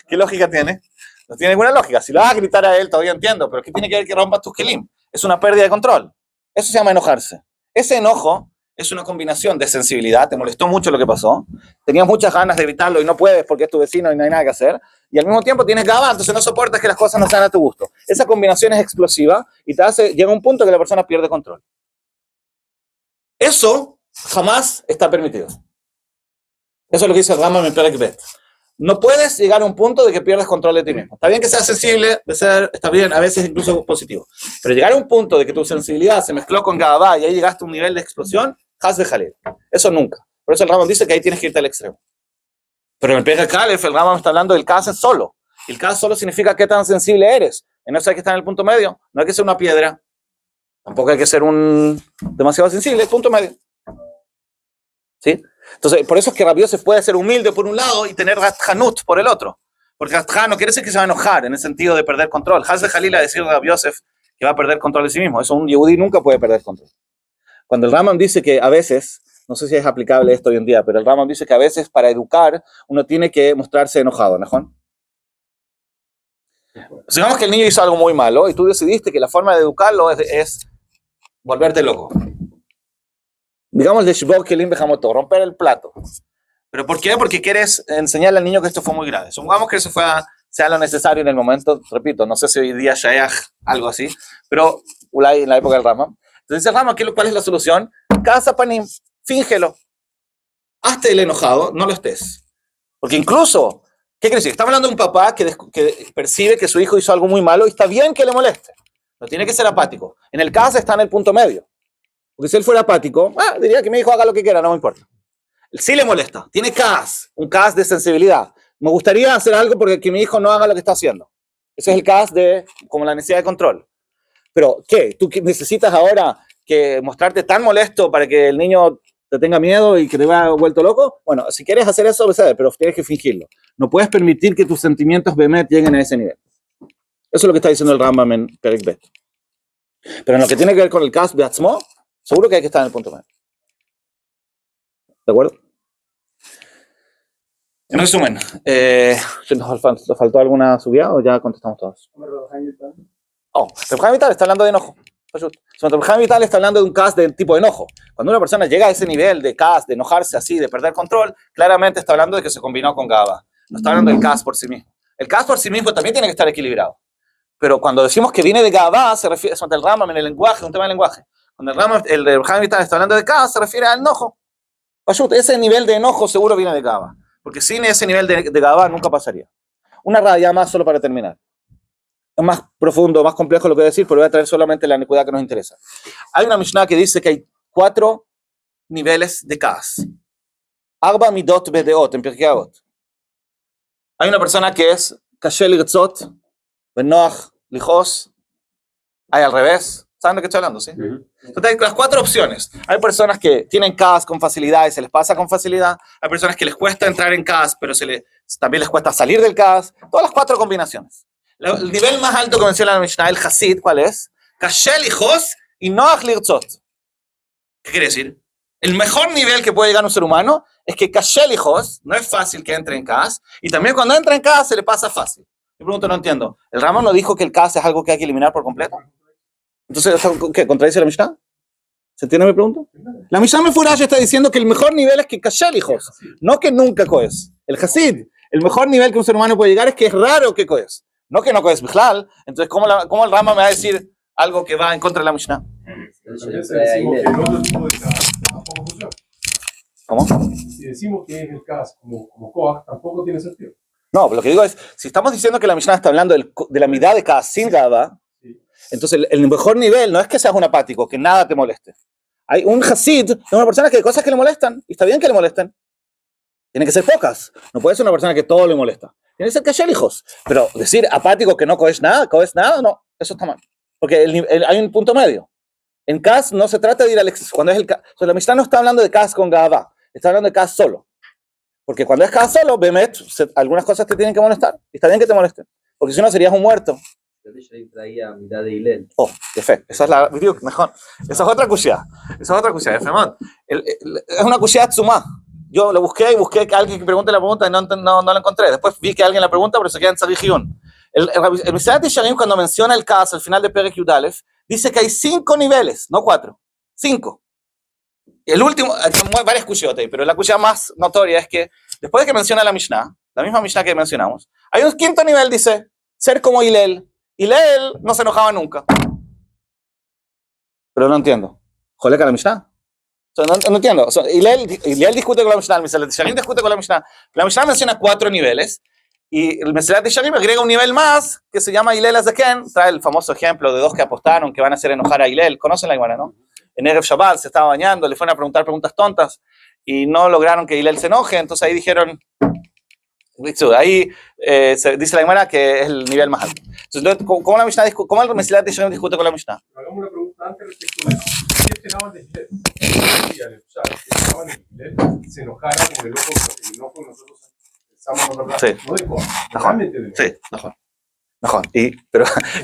¿Qué lógica tiene? No tiene ninguna lógica. Si lo vas a gritar a él, todavía entiendo, pero ¿qué tiene que ver que rompas tus kelim? Es una pérdida de control. Eso se llama enojarse. Ese enojo es una combinación de sensibilidad, te molestó mucho lo que pasó, tenías muchas ganas de evitarlo y no puedes porque es tu vecino y no hay nada que hacer, y al mismo tiempo tienes gaba, entonces no soportas que las cosas no sean a tu gusto. Esa combinación es explosiva y llega a un punto que la persona pierde control. Eso jamás está permitido. Eso es lo que dice el Rambam en Perek Bet. No puedes llegar a un punto de que pierdas control de ti mismo. Está bien que seas sensible, está bien, a veces incluso positivo. Pero llegar a un punto de que tu sensibilidad se mezcló con Gabá y ahí llegaste a un nivel de explosión, has de jalil. Eso nunca. Por eso el Rambam dice que ahí tienes que irte al extremo. Pero en el Perek Aleph, el Rambam está hablando del cas solo. Y el cas solo significa qué tan sensible eres. En eso hay que estar en el punto medio. No hay que ser una piedra. Tampoco hay que ser demasiado sensible. Punto medio. ¿Sí? Entonces, por eso es que Rabbi Yosef puede ser humilde por un lado y tener Gatjanut por el otro. Porque Gatjan no quiere decir que se va a enojar en el sentido de perder control. Has de Jalil a decir a Rabbi Yosef que va a perder control de sí mismo. Eso un yehudí nunca puede perder control. Cuando el Rambam dice que a veces, no sé si es aplicable esto hoy en día, pero el Rambam dice que a veces para educar uno tiene que mostrarse enojado, ¿no? Digamos que el niño hizo algo muy malo y tú decidiste que la forma de educarlo es volverte loco. Digamos de Shibor Kelim Bejamoto, romper el plato. ¿Pero por qué? Porque quieres enseñarle al niño que esto fue muy grave. Supongamos que eso sea lo necesario en el momento, repito, no sé si hoy día Shayach, algo así, pero en la época del Rambam. Entonces dice el Rambam, ¿cuál es la solución? Casa panim, fíngelo. Hazte el enojado, no lo estés. Porque incluso, ¿qué quiere decir? Estamos hablando de un papá que percibe que su hijo hizo algo muy malo y está bien que le moleste. No tiene que ser apático. En el caso está en el punto medio. Porque si él fuera apático, diría que mi hijo haga lo que quiera, no me importa. Sí le molesta, tiene cas, un cas de sensibilidad. Me gustaría hacer algo porque que mi hijo no haga lo que está haciendo. Ese es el cas de, como la necesidad de control. Pero, ¿qué? ¿Tú necesitas ahora que mostrarte tan molesto para que el niño te tenga miedo y que te vaya vuelto loco? Bueno, si quieres hacer eso, pero tienes que fingirlo. No puedes permitir que tus sentimientos bemet lleguen a ese nivel. Eso es lo que está diciendo el Rambam en Perek Bet. Pero en lo que tiene que ver con el cas beatzmo, seguro que hay que estar en el punto medio. ¿De acuerdo? En resumen, ¿nos faltó alguna subida o ya contestamos todos? Reb Chaim Vital está hablando de enojo. Reb Chaim Vital está hablando de un cas de tipo de enojo. Cuando una persona llega a ese nivel de cas, de enojarse así, de perder control, claramente está hablando de que se combinó con Gaba. No está hablando del cas por sí mismo. El cas por sí mismo también tiene que estar equilibrado. Pero cuando decimos que viene de Gaba, se refiere a el Rambam en el lenguaje, un tema de lenguaje. Cuando el Reb Chaim Vital está hablando de cas, se refiere al enojo. Ese nivel de enojo seguro viene de Gaba. Porque sin ese nivel de Gabá nunca pasaría. Una raya más solo para terminar. Es más profundo, más complejo lo que voy a decir, pero voy a traer solamente la anecuidad que nos interesa. Hay una Mishnah que dice que hay 4 niveles de Kaas. Arba midot bedeot, en Pirkei Avot. Hay una persona que es Kasher lirtzot, benoach lijos. Hay al revés. ¿Saben de qué estoy hablando? ¿Sí? Entonces hay las 4 opciones. Hay personas que tienen CAS con facilidad y se les pasa con facilidad. Hay personas que les cuesta entrar en CAS, pero también les cuesta salir del CAS. Todas las 4 combinaciones. El nivel más alto que menciona la Mishnah, el Hasid, ¿cuál es? Kasher lijos y noach lirtzot. ¿Qué quiere decir? El mejor nivel que puede llegar un ser humano es que Kasher lijos, no es fácil que entre en CAS, y también cuando entra en CAS se le pasa fácil. Yo pregunto, no entiendo. ¿El Rambam no dijo que el CAS es algo que hay que eliminar por completo? Entonces, ¿qué? ¿Contradice la Mishnah? ¿Se entiende mi pregunta? La Mishnah Mefurash está diciendo que el mejor nivel es que Kasher hijos, no que nunca coes. El Hasid, el mejor nivel que un ser humano puede llegar es que es raro que coes, no que no coes Bijlal. Entonces, ¿cómo el Rama me va a decir algo que va en contra de la Mishnah? También se decimos que el otro tipo de CAS tampoco funciona. ¿Cómo? Si decimos que es el CAS como COAG, tampoco tiene sentido. No, lo que digo es, si estamos diciendo que la Mishnah está hablando de la midá de Kaas sin Gaba, entonces el mejor nivel no es que seas un apático, que nada te moleste. Hay un Hasid, es una persona que hay cosas que le molestan, y está bien que le molesten. Tienen que ser pocas. No puede ser una persona que todo le molesta. Tiene que ser kasher hijos. Pero decir apático que no coes nada, no, eso está mal. Porque hay un punto medio. En Kaas no se trata de ir al exceso. Cuando es el Kaas, o sea, la Mishnah no está hablando de Kaas con Gavá, está hablando de Kaas solo. Porque cuando es Kaas solo, Bemet, algunas cosas te tienen que molestar. Y está bien que te molesten. Porque si no serías un muerto. traía mitad de Hillel. Oh, perfecto. Esa es la video mejor. Esa es otra cushia. Es una cushia tzumá. Yo lo busqué y busqué que alguien que pregunte la pregunta y no la encontré. Después vi que alguien la pregunta, pero se queda en Tzadijiyun. El Mesilat Yesharim, cuando menciona el caso al final de Perek Yudalef, dice que hay 5 niveles, no 4. 5. Y el último, hay varias cushiotas, pero la cushia más notoria es que después de que menciona la Mishnah, la misma Mishnah que mencionamos, hay un 5.º nivel, dice, ser como Hillel. Hillel no se enojaba nunca. Pero no entiendo. ¿Joleca la Mishnah? O sea, no entiendo. O sea, Hillel discute con la Mishnah, el Mesilat Yesharim discute con la Mishnah. La Mishnah menciona 4 niveles, y el Mesilat Yesharim agrega un nivel más, que se llama Hillel Azaken. Trae el famoso ejemplo de 2 que apostaron, que van a hacer enojar a Hillel. ¿Conocen la Gemara, no? En Erev Shabbat se estaba bañando, le fueron a preguntar preguntas tontas, y no lograron que Hillel se enoje, entonces ahí dijeron... Ahí se dice la Gemara que es el nivel más alto. Entonces, ¿cómo el Mesilat Yesharim discute con la Mishnah? Hagamos una pregunta antes respecto de eso. Si esperaban de Hillel, se enojara con el enojo que nosotros pensamos, ¿no? Sí. No de cosas, realmente de enojo. Sí, mejor.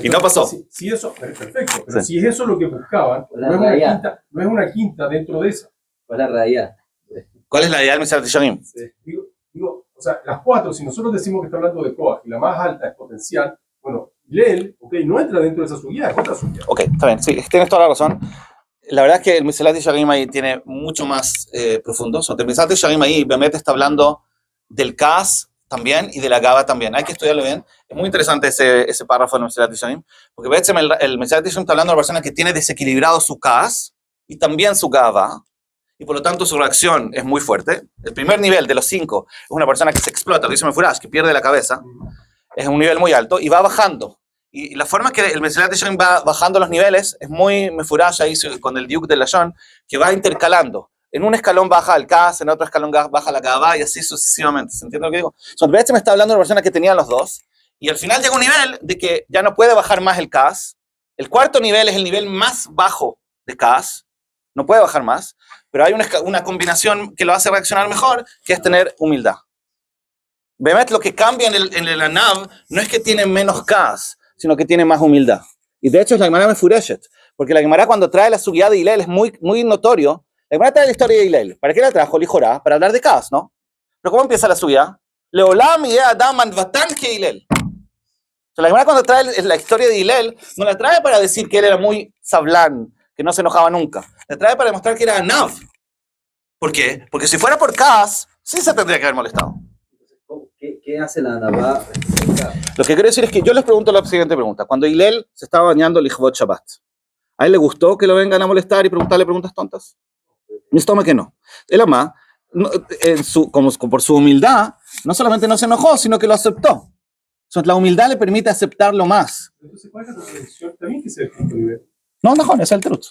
Y no pasó. Si eso, perfecto, pero si es eso lo que buscaban, no es una quinta dentro de esa. ¿Cuál es la raya? ¿Cuál es la idea del Mesilat Yesharim? Digo, o sea, las 4, si nosotros decimos que está hablando de Koach y la más alta es potencial, bueno, Hillel, no entra dentro de esa subida, es otra subida. Ok, está bien, sí, tienes toda la razón. La verdad es que el Mesilat Yesharim ahí tiene mucho más profundo. El Mesilat Yesharim ahí, Bemet está hablando del Kaas también y de la Gaba también. Hay que estudiarlo bien. Es muy interesante ese párrafo del Mesilat Yesharim, porque el Mesilat Yesharim está hablando de una persona que tiene desequilibrado su Kaas y también su Gaba, y por lo tanto su reacción es muy fuerte. El primer nivel de los 5 es una persona que se explota, que dice Mefurash, que pierde la cabeza. Es un nivel muy alto y va bajando. Y la forma que el Mesilat Yesharim va bajando los niveles es muy Mefurash ahí con el Diuk de Lashon, que va intercalando. En un escalón baja el Kaas, en otro escalón baja la Gavá y así sucesivamente. ¿Se entiende lo que digo? Me está hablando de una persona que tenía los dos y al final llega un nivel de que ya no puede bajar más el Kaas. El 4.º nivel es el nivel más bajo de Kaas. No puede bajar más, pero hay una combinación que lo hace reaccionar mejor, que es tener humildad. Bemet, lo que cambia en el Anav no es que tiene menos Kaas, sino que tiene más humildad. Y de hecho es la Gemara Mefureshet, porque la Gemara cuando trae la sugía de Hillel es muy, muy notorio. La Gemara trae la historia de Hillel. ¿Para qué la trajo Lijorá? Para hablar de Kaas, ¿no? Pero ¿cómo empieza la sugía? Leolam y Adam Anvatan que Hillel. O sea, la Gemara cuando trae la historia de Hillel no la trae para decir que él era muy sablán, que no se enojaba nunca. La trae para demostrar que era Anav. ¿Por qué? Porque si fuera por Kaas, sí se tendría que haber molestado. ¿Qué hace la Anabá? Lo que quiero decir es que yo les pregunto la siguiente pregunta. Cuando Hillel se estaba bañando el Lichvot Shabbat, ¿a él le gustó que lo vengan a molestar y preguntarle preguntas tontas? Mi estómago que no. El Amá, por su humildad, no solamente no se enojó, sino que lo aceptó. Entonces, la humildad le permite aceptarlo más. Entonces, ¿cuál es la contradicción? También que sea el quinto nivel. No, ese es el truth.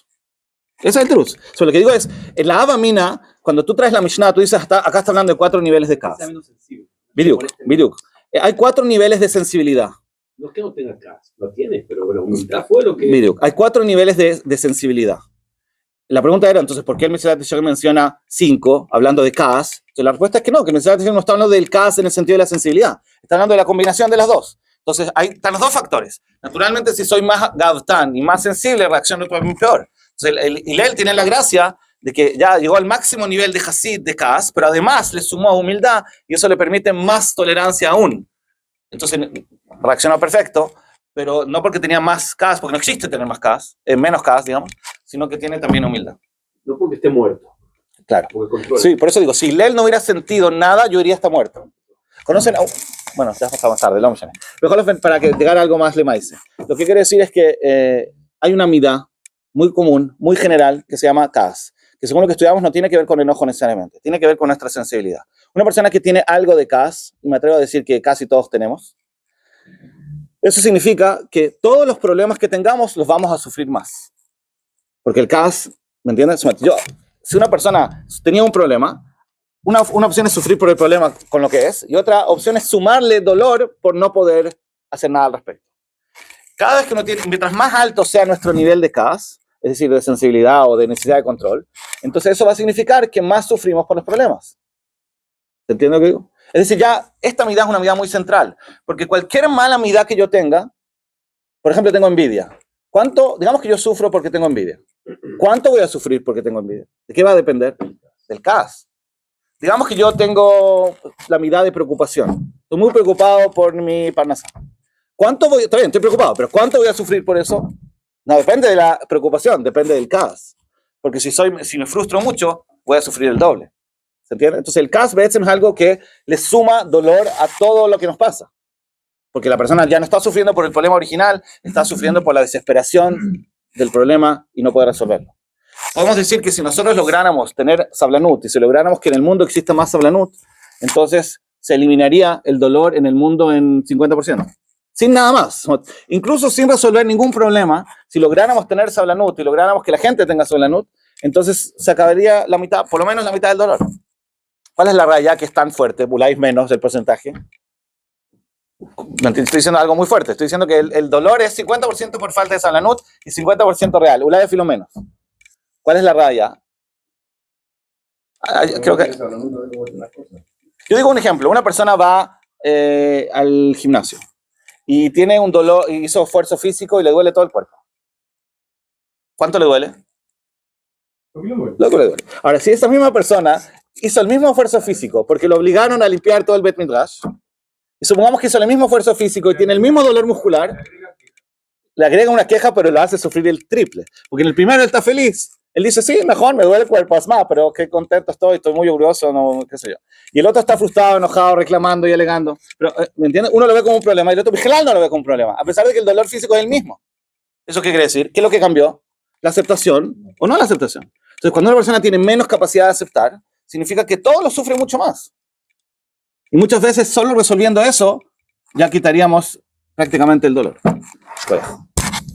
Ese es el truth. Lo que digo es, en la Ava Mina, cuando tú traes la Mishnah, tú dices, acá está hablando de 4 niveles de Kaas. Biduk. Hay 4 niveles de sensibilidad. No es que no tenga Kaas, lo tienes, pero la humildad fue lo que... Biduk. Hay 4 niveles de sensibilidad. La pregunta era, entonces, ¿por qué el Mesilat Yesharim menciona 5, hablando de Kaas? Entonces, la respuesta es que no, que el Mesilat Yesharim no está hablando del Kaas en el sentido de la sensibilidad. Está hablando de la combinación de las dos. Entonces, están los 2 factores. Naturalmente, si soy más Gavtán y más sensible, reacciono peor. Entonces, el Hillel tiene la gracia de que ya llegó al máximo nivel de Hasid, de Kaas, pero además le sumó humildad y eso le permite más tolerancia aún. Entonces, reaccionó perfecto, pero no porque tenía más Kaas, porque no existe tener más Kaas, menos Kaas, digamos, sino que tiene también humildad. No porque esté muerto. Claro. Porque Sí, por eso digo, si Hillel no hubiera sentido nada, yo iría hasta muerto. ¿Conocen? Bueno, ya está más tarde, vamos a ver. Mejor para que llegar a algo más le maíz. Lo que quiero decir es que hay una midá muy común, muy general, que se llama Kaas, que según lo que estudiamos no tiene que ver con enojo necesariamente, tiene que ver con nuestra sensibilidad. Una persona que tiene algo de CAS, y me atrevo a decir que casi todos tenemos, eso significa que todos los problemas que tengamos los vamos a sufrir más. Porque el CAS, ¿me entiendes? Si una persona tenía un problema, una opción es sufrir por el problema con lo que es, y otra opción es sumarle dolor por no poder hacer nada al respecto. Cada vez que uno tiene, mientras más alto sea nuestro nivel de CAS, es decir, de sensibilidad o de necesidad de control, entonces eso va a significar que más sufrimos por los problemas. ¿Se entiende lo que digo? Es decir, ya esta midá es una midá muy central, porque cualquier mala midá que yo tenga, por ejemplo, tengo envidia. ¿Cuánto, digamos que yo sufro porque tengo envidia? ¿Cuánto voy a sufrir porque tengo envidia? ¿De qué va a depender? Del CAS. Digamos que yo tengo la midá de preocupación. Estoy muy preocupado por mi parnasá. ¿Cuánto voy? Está bien, estoy preocupado, pero ¿cuánto voy a sufrir por eso? No, depende de la preocupación, depende del CAS. Porque si me frustro mucho, voy a sufrir el doble. ¿Se entiende? Entonces el CAS es algo que le suma dolor a todo lo que nos pasa. Porque la persona ya no está sufriendo por el problema original, está sufriendo por la desesperación del problema y no poder resolverlo. Podemos decir que si nosotros lográramos tener sablanut y si lográramos que en el mundo exista más sablanut, entonces se eliminaría el dolor en el mundo en 50%. Sin nada más. Incluso sin resolver ningún problema, si lográramos tener sablanut y lográramos que la gente tenga sablanut, entonces se acabaría la mitad, por lo menos la mitad del dolor. ¿Cuál es la raya que es tan fuerte? Buláis menos el porcentaje. Estoy diciendo algo muy fuerte. Estoy diciendo que el dolor es 50% por falta de sablanut y 50% real. Ulay filo menos. ¿Cuál es la raya? Creo que... Yo digo un ejemplo. Una persona va al gimnasio y tiene un dolor, hizo esfuerzo físico y le duele todo el cuerpo. ¿Cuánto le duele? Lo que le duele. Ahora, si esa misma persona hizo el mismo esfuerzo físico porque lo obligaron a limpiar todo el Bet Midrash, y supongamos que hizo el mismo esfuerzo físico y tiene el mismo dolor muscular, le agrega una queja, pero lo hace sufrir el triple. Porque en el primero él está feliz. Él dice, sí, mejor, me duele el cuerpo, es más, pero qué contento estoy muy orgulloso, no, qué sé yo. Y el otro está frustrado, enojado, reclamando y alegando. Pero, ¿me entiendes? Uno lo ve como un problema y el otro, Vigilal, no lo ve como un problema, a pesar de que el dolor físico es el mismo. ¿Eso qué quiere decir? ¿Qué es lo que cambió? ¿La aceptación o no la aceptación? Entonces, cuando una persona tiene menos capacidad de aceptar, significa que todo lo sufre mucho más. Y muchas veces, solo resolviendo eso, ya quitaríamos prácticamente el dolor. Bueno.